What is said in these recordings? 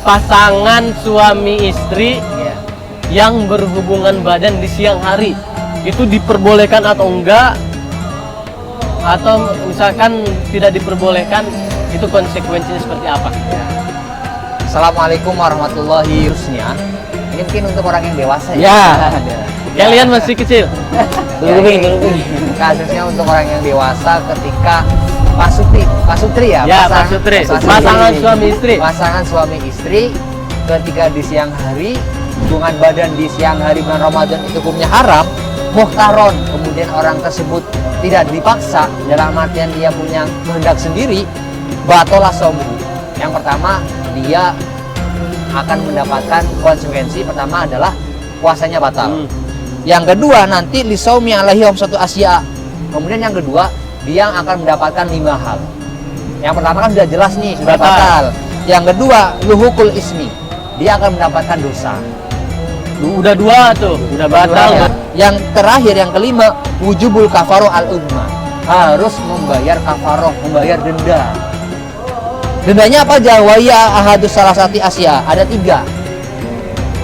pasangan suami istri yang berhubungan badan di siang hari itu diperbolehkan atau enggak, atau misalkan tidak diperbolehkan, itu konsekuensinya seperti apa? Assalamualaikum warahmatullahi wabarakatuh. Ini mungkin untuk orang yang dewasa ya. Kalian masih kecil. Kasusnya untuk orang yang dewasa ketika pasutri ya, pasangan suami istri. Pasangan suami istri ketika di siang hari hubungan badan di siang hari bulan Ramadan itu hukumnya haram, muhtaron, kemudian orang tersebut tidak dipaksa, dalam artian dia punya kehendak sendiri, batolah somu. Yang pertama, dia akan mendapatkan konsekuensi. Pertama adalah puasanya batal. Yang kedua, nanti lisaumi alaihi satu asya. Kemudian yang kedua, dia akan mendapatkan 5 hal. Yang pertama kan sudah jelas nih, sudah batal. Yang kedua, luhukul ismi, dia akan mendapatkan dosa. Udah 2 tuh, udah batal. Ya. Yang terakhir, yang kelima, wujubul kafaroh al-udma, harus membayar kafaroh, membayar denda. Dendanya apa aja? Waya ahadus salah satu asya, ada 3.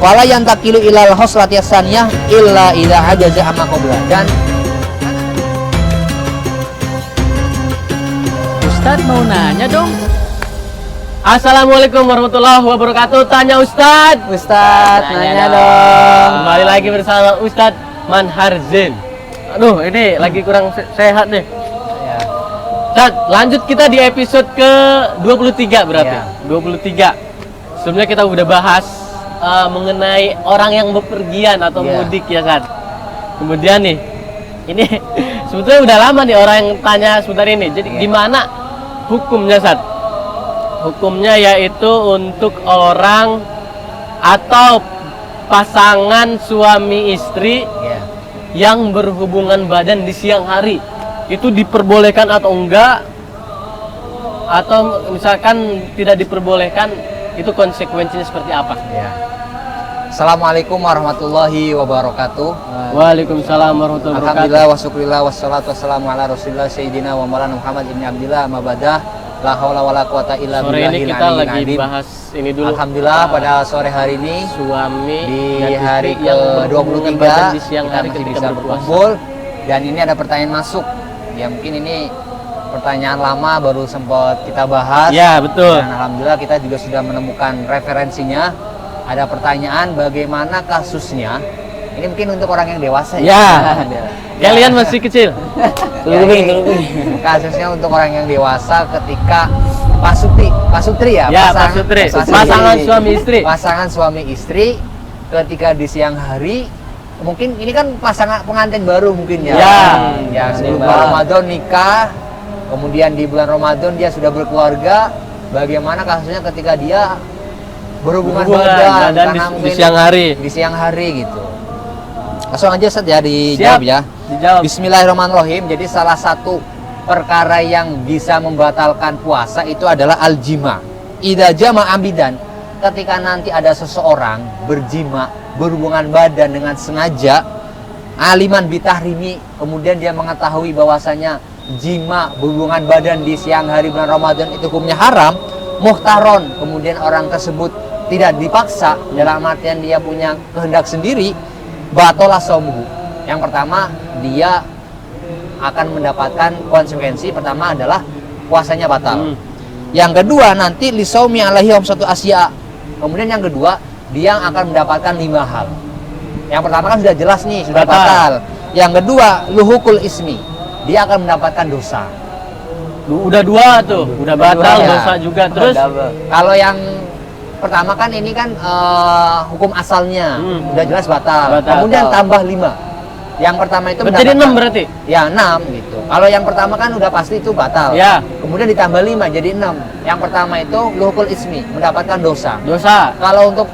Wala yang takilu ilal hoslati asaniyah illa ila ajaza amma qabla. Dan Ustadz mau nanya dong. Assalamualaikum warahmatullahi wabarakatuh. Tanya Ustadz. Ustadz nanya dong. Kembali lagi bersama Ustadz Manharzin. Aduh, ini lagi kurang sehat nih. Ya. Ustadz, lanjut kita di episode ke-23 berarti. Ya. 23. Sebelumnya kita udah bahas mengenai orang yang bepergian atau mudik ya kan. Kemudian nih, ini sebetulnya udah lama nih orang yang tanya sebentar ini. Jadi gimana hukumnya, Ustadz? Hukumnya yaitu untuk orang atau pasangan suami istri yang berhubungan badan di siang hari itu diperbolehkan atau enggak, atau misalkan tidak diperbolehkan, itu konsekuensinya seperti apa? Assalamualaikum warahmatullahi wabarakatuh. Waalaikumsalam warahmatullahi wabarakatuh. Alhamdulillah wa syukurillah wassalatu wassalamu ala rasulillah sayyidina wa maulana Muhammad ibn Abdillah mabadah. La haula wala quwata illa Sore ini billahil kita aliyyil lagi azim. bahas ini dulu. Alhamdulillah pada sore hari ini Suami di dan hari istri yang berhubungan badan ke-23 di siang kita hari masih ketika bisa berpuasa. berkumpul. Dan ini ada pertanyaan masuk. Ya mungkin ini pertanyaan lama baru sempat kita bahas. Ya, betul. Dan alhamdulillah kita juga sudah menemukan referensinya. Ada pertanyaan bagaimana kasusnya. Ini mungkin untuk orang yang dewasa ya. Kalian masih kecil. Kasusnya untuk orang yang dewasa ketika pasutri ya, pasangan suami istri. Pasangan suami istri ketika di siang hari, mungkin ini kan pasangan pengantin baru mungkin ya. Ya, sebelum bulan Ramadan nikah, kemudian di bulan Ramadan dia sudah berkeluarga. Bagaimana kasusnya ketika dia berhubungan badan di siang hari? Di siang hari gitu. Langsung aja Ustaz ya dijawab ya. Dijawab. Bismillahirrahmanirrahim. Jadi salah satu perkara yang bisa membatalkan puasa itu adalah al-jima. Idza jama ambidan, ketika nanti ada seseorang berjima, berhubungan badan dengan sengaja, aliman bitahrimi, kemudian dia mengetahui bahwasanya jima, berhubungan badan di siang hari bulan Ramadan itu hukumnya haram, muhtaron, kemudian orang tersebut tidak dipaksa, dalam artian dia punya kehendak sendiri, batolah somuhu. Yang pertama, dia akan mendapatkan konsekuensi. Pertama adalah puasanya batal. Yang kedua, nanti lisaumi alaihi satu asya. Kemudian yang kedua, dia akan mendapatkan 5 hal. Yang pertama kan sudah jelas nih, sudah batal. Yang kedua, luhukul ismi, dia akan mendapatkan dosa. Udah 2 tuh, udah batal, dosa juga. Terus kalau yang pertama kan ini kan hukum asalnya udah jelas batal. Kemudian tambah 5. Yang pertama itu jadi 6 berarti? Ya 6 gitu. Kalau yang pertama kan udah pasti itu batal. Ya. Kemudian ditambah 5 jadi 6. Yang pertama itu luhukul ismi, mendapatkan dosa. Kalau untuk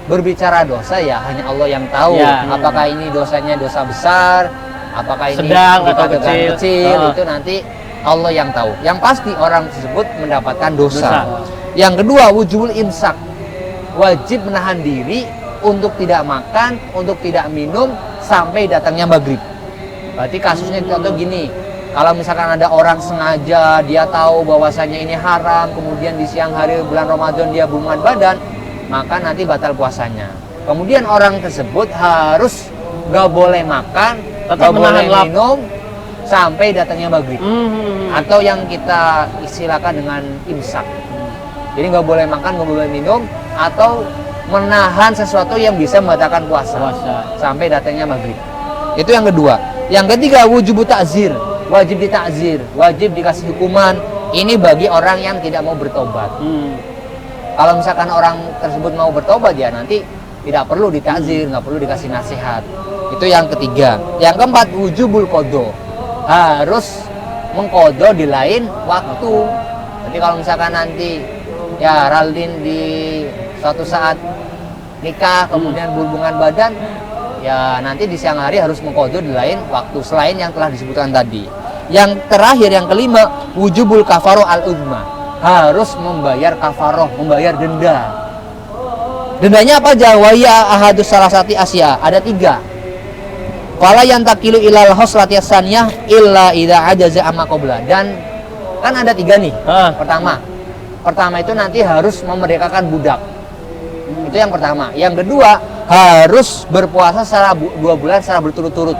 berbicara dosa ya hanya Allah yang tahu. Apakah ini dosanya dosa besar, apakah ini sedang atau kecil, itu nanti Allah yang tahu. Yang pasti orang tersebut mendapatkan dosa. Yang kedua, wujubul imsak, wajib menahan diri untuk tidak makan, untuk tidak minum sampai datangnya maghrib. Berarti kasusnya contoh gini, kalau misalkan ada orang sengaja, dia tahu bahwasanya ini haram, kemudian di siang hari bulan Ramadan dia berhubungan badan, maka nanti batal puasanya. Kemudian orang tersebut harus nggak boleh makan, Tetap nggak boleh menahan lap. minum sampai datangnya maghrib, atau yang kita istilahkan dengan imsak. Jadi nggak boleh makan, nggak boleh minum, atau menahan sesuatu yang bisa membatalkan puasa sampai datangnya maghrib. Itu yang kedua. Yang ketiga, wujub ta'zir, wajib ditakzir, wajib dikasih hukuman. Ini bagi orang yang tidak mau bertobat. Kalau misalkan orang tersebut mau bertobat, ya nanti tidak perlu ditakzir, nggak perlu dikasih nasihat. Itu yang ketiga. Yang keempat, wujubul qadha, harus mengqadha di lain waktu. Jadi kalau misalkan nanti ya Raldin di suatu saat nikah kemudian berhubungan badan, ya nanti di siang hari harus mengqadha di lain waktu selain yang telah disebutkan tadi. Yang terakhir, yang kelima, wujubul kafaroh al-uzma, harus membayar kafaroh, membayar denda. Dendanya apa aja? Waya ahadus salasati asya, ada 3. Fala yantakilu ilal hoslati asaniyah illa idza ajaza amma qabla. Dan kan ada 3 nih. Pertama itu nanti harus memerdekakan budak. Itu yang pertama. Yang kedua, harus berpuasa secara 2 bulan secara berturut-turut.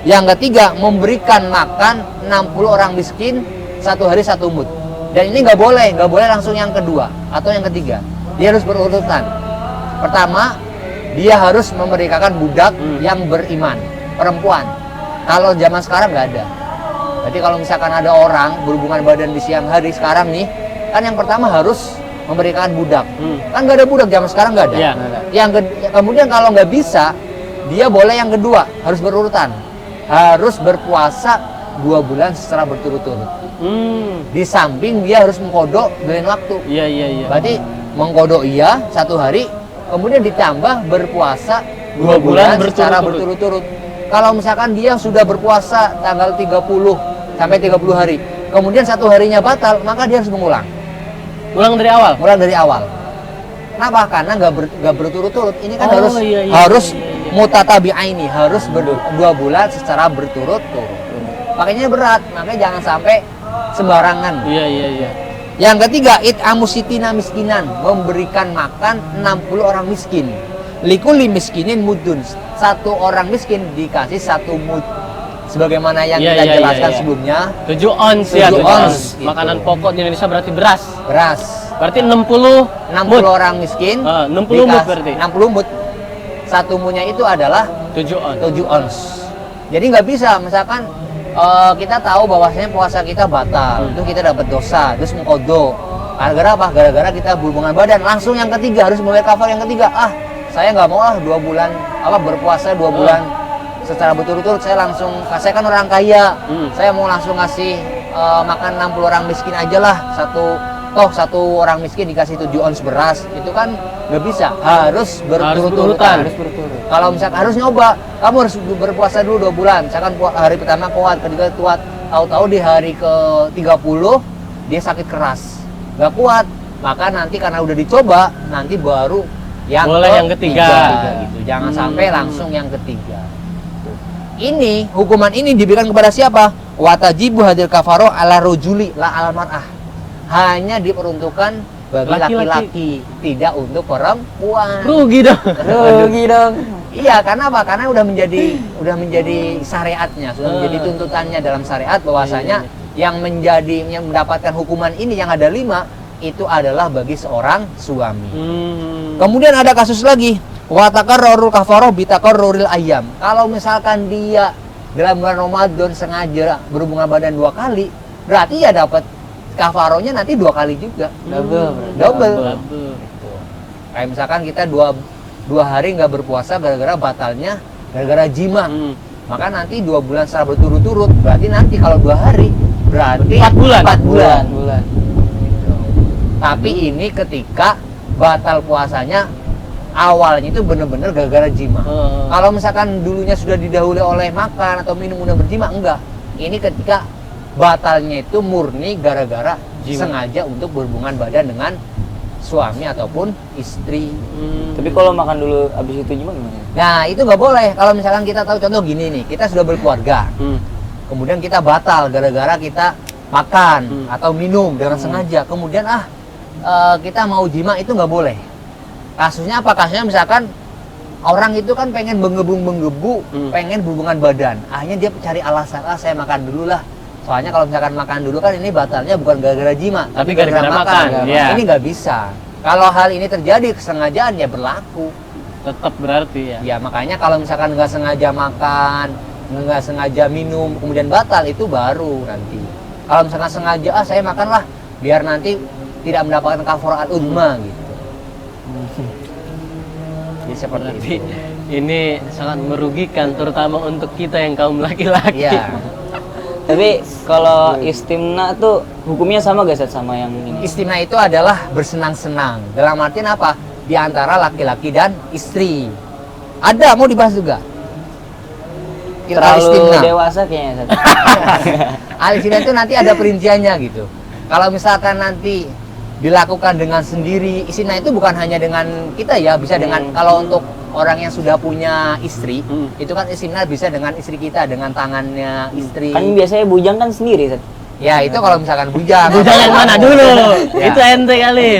Yang ketiga, memberikan makan 60 orang miskin 1 hari 1 mud. Dan ini nggak boleh langsung yang kedua atau yang ketiga. Dia harus berurutan. Pertama, dia harus memerdekakan budak yang beriman, perempuan. Kalau zaman sekarang nggak ada. Jadi kalau misalkan ada orang berhubungan badan di siang hari sekarang nih, kan yang pertama harus memerdekakan budak. Kan nggak ada budak zaman sekarang, nggak ada. Kemudian kalau nggak bisa, dia boleh yang kedua, harus berurutan. Harus berpuasa 2 bulan secara berturut-turut. Di samping dia harus mengkodok dengan waktu. Berarti mengkodok 1 hari, kemudian ditambah berpuasa 2 bulan secara berturut-turut. Kalau misalkan dia sudah berpuasa tanggal 30 sampai 30 hari, kemudian 1 harinya batal, maka dia harus mengulang. Ulang dari awal? Ulang dari awal. Kenapa? Karena nggak berturut-turut. Ini kan harus mutatabi'aini, harus 2 bulan secara berturut-turut. Makanya berat, makanya jangan sampai sembarangan. Yang ketiga, it'amu sitina miskinan, memberikan makan 60 orang miskin. Likuli miskinin mudun, 1 orang miskin dikasih 1 mud. Sebagaimana yang kita jelaskan sebelumnya, 7 ons 7 ons gitu. Makanan pokok di Indonesia berarti beras. Berarti 60 orang miskin, 60 mud berarti. 60 mud. 1 mudnya itu adalah 7 ons. 7 ons. Jadi nggak bisa, misalkan kita tahu bahwasanya puasa kita batal, itu kita dapat dosa, terus mengqadha. Gara-gara apa? Gara-gara kita berhubungan badan. Langsung yang ketiga harus membayar kafar yang ketiga. Saya nggak mau 2 bulan berpuasa 2 bulan secara berturut-turut. Saya kan orang kaya, saya mau langsung ngasih makan 60 orang miskin aja lah. Satu orang miskin dikasih 7 ons beras, itu kan nggak bisa, harus berturut-turutan. Kalau misalkan harus nyoba, kamu harus berpuasa dulu 2 bulan. Misalkan hari pertama kuat, kedua kuat, tahu-tahu di hari ke-30 dia sakit keras, nggak kuat, maka nanti karena udah dicoba, nanti baru yang ketiga gitu. Jangan sampai langsung yang ketiga. Ini hukuman ini diberikan kepada siapa? Watajibu hadir kafaroh ala rojuli la al mar'ah. Hanya diperuntukkan bagi laki-laki, tidak untuk perempuan. Rugi dong. Iya, karena apa? Karena udah menjadi syariatnya, sudah menjadi tuntutannya dalam syariat bahwasanya yang mendapatkan hukuman ini yang ada 5 itu adalah bagi seorang suami. Kemudian ada kasus lagi, wa takarrarul kafaroh bi takarruril ayyam. Kalau misalkan dia dalam bulan Ramadan sengaja berhubungan badan 2 kali, berarti ya dapat kafarohnya nanti 2 kali juga. Double. Gitu. Kayak misalkan kita 2 hari nggak berpuasa gara-gara batalnya gara-gara jima. Maka nanti 2 bulan secara berturut-turut, berarti nanti kalau 2 hari berarti 4 bulan. Gitu. Tapi ini ketika batal puasanya awalnya itu benar-benar gara-gara jima. Kalau misalkan dulunya sudah didahului oleh makan atau minum udah berjima, enggak. Ini ketika batalnya itu murni gara-gara sengaja untuk berhubungan badan dengan suami ataupun istri. Tapi kalau makan dulu habis itu gimana? Nah itu nggak boleh. Kalau misalkan kita tahu, contoh gini nih, kita sudah berkeluarga, kemudian kita batal gara-gara kita makan atau minum dengan sengaja, kemudian kita mau jima, itu nggak boleh. Kasusnya apa? Kasusnya misalkan orang itu kan pengen menggebu, pengen hubungan badan. Akhirnya dia cari alasan, saya makan dulu lah. Soalnya kalau misalkan makan dulu kan ini batalnya bukan gara-gara jima, Tapi gara-gara makan, iya. Ini nggak bisa. Kalau hal ini terjadi kesengajaan ya berlaku. Tetap berarti ya. Ya makanya kalau misalkan nggak sengaja makan, nggak sengaja minum, kemudian batal itu baru nanti. Kalau misalkan sengaja, saya makan lah, biar nanti tidak mendapatkan kafaraat uzma gitu. Jadi seperti Berarti itu. ini sangat merugikan terutama untuk kita yang kaum laki-laki. Iya. Tapi kalau istimna tuh hukumnya sama gak Sat, sama yang ini? Istimna itu adalah bersenang-senang. Dalam artian apa? Di antara laki-laki dan istri. Ada mau dibahas juga. Terlalu dewasa kayaknya Sat. Al-istimna itu nanti ada perinciannya gitu. Kalau misalkan nanti dilakukan dengan sendiri, istimna itu bukan hanya dengan kita ya, bisa dengan kalau untuk orang yang sudah punya istri, itu kan istimna bisa dengan istri kita, dengan tangannya istri. Kan biasanya bujang kan sendiri Sat. Ya itu kalau misalkan bujang. Bujang yang mana dulu? Ya. Itu ente kali.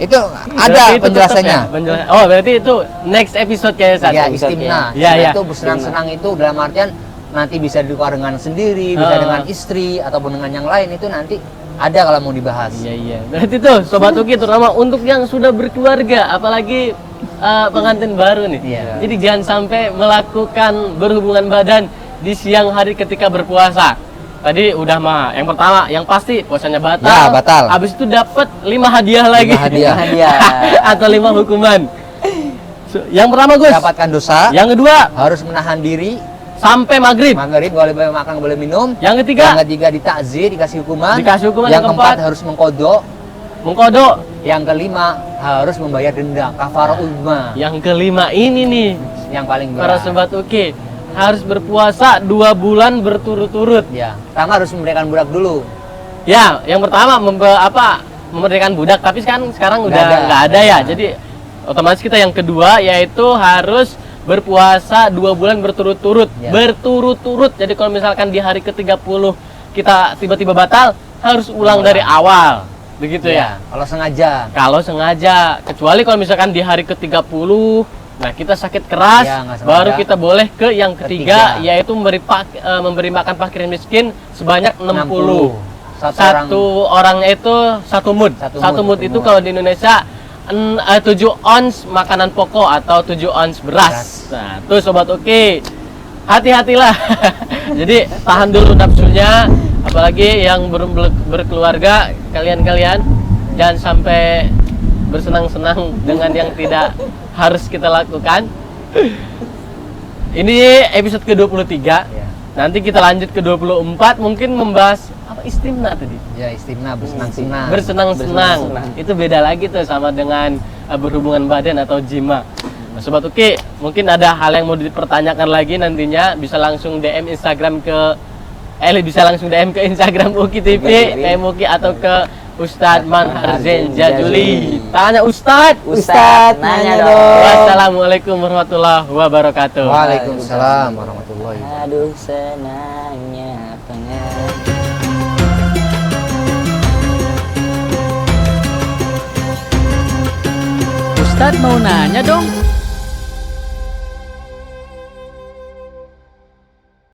Itu ada Berarti itu penjelasannya. tetep ya? Oh, berarti itu next episode kayaknya Sat. Ya, episode istimna. ya. Istimna Ya, itu bersenang-senang itu dalam artian nanti bisa dilakukan dengan sendiri, bisa dengan istri ataupun dengan yang lain, itu nanti ada kalau mau dibahas. Iya. Berarti tuh Sobat Uki terutama untuk yang sudah berkeluarga, apalagi pengantin baru nih. Iya. Jadi jangan sampai melakukan berhubungan badan di siang hari ketika berpuasa. Tadi udah mah yang pertama yang pasti puasanya batal. Ya, batal. Habis itu dapat 5 hadiah lagi. 5 hadiah. Atau 5 hukuman. Yang pertama Gus. Dapatkan dosa, Yang kedua harus menahan diri, sampai maghrib. maghrib boleh makan, boleh minum. Yang ketiga Yang ketiga ditakzir, dikasih hukuman. Dikasih hukuman. Yang Yang keempat keempat harus mengkodok. mengkodok. Yang kelima harus membayar denda, kafarah uzma. Yang kelima ini nih Yang paling para berat. Sobat Uki harus berpuasa 2 bulan berturut-turut. Ya, pertama harus memberikan budak dulu. Ya, yang pertama memerdekakan budak, tapi sekarang udah ada. nggak ada ya. Jadi otomatis kita yang kedua yaitu harus berpuasa 2 bulan berturut-turut. Ya. Berturut-turut. Jadi kalau misalkan di hari ke-30 kita tiba-tiba batal, harus ulang dari awal. Begitu ya. Kalau sengaja. Kalau sengaja, kecuali kalau misalkan di hari ke-30 nah kita sakit keras, Ya, nggak sengaja. baru kita boleh ke yang ketiga, Ketiga. yaitu memberi makan fakir miskin sebanyak 60. 60. Satu orangnya itu 1 mud. Satu 1 mud, mud itu kalau di Indonesia 7 ons makanan pokok atau 7 ons beras. Nah, tuh Sobat Uki, hati-hatilah. Jadi tahan dulu nafsunya, apalagi yang berkeluarga, kalian jangan sampai bersenang-senang dengan yang tidak harus kita lakukan. Ini episode ke-23. Ya. Nanti kita lanjut ke 24, mungkin membahas apa istimna tadi. Ya, istimna, bersenang-senang. Bersenang-senang. Itu beda lagi tuh sama dengan berhubungan badan atau jima. Nah, Sobat Uki, mungkin ada hal yang mau dipertanyakan lagi nantinya, bisa langsung DM Instagram ke bisa langsung DM ke Instagram Uki TV, PM Uki atau ke Ustadz Manhar Zain Jajuli. Tanya Ustadz. Ustadz, nanya dong. Wassalamualaikum warahmatullahi wabarakatuh. Waalaikumsalam warahmatullahi wabarakatuh. Aduh senangnya pengen. Ustadz mau nanya dong.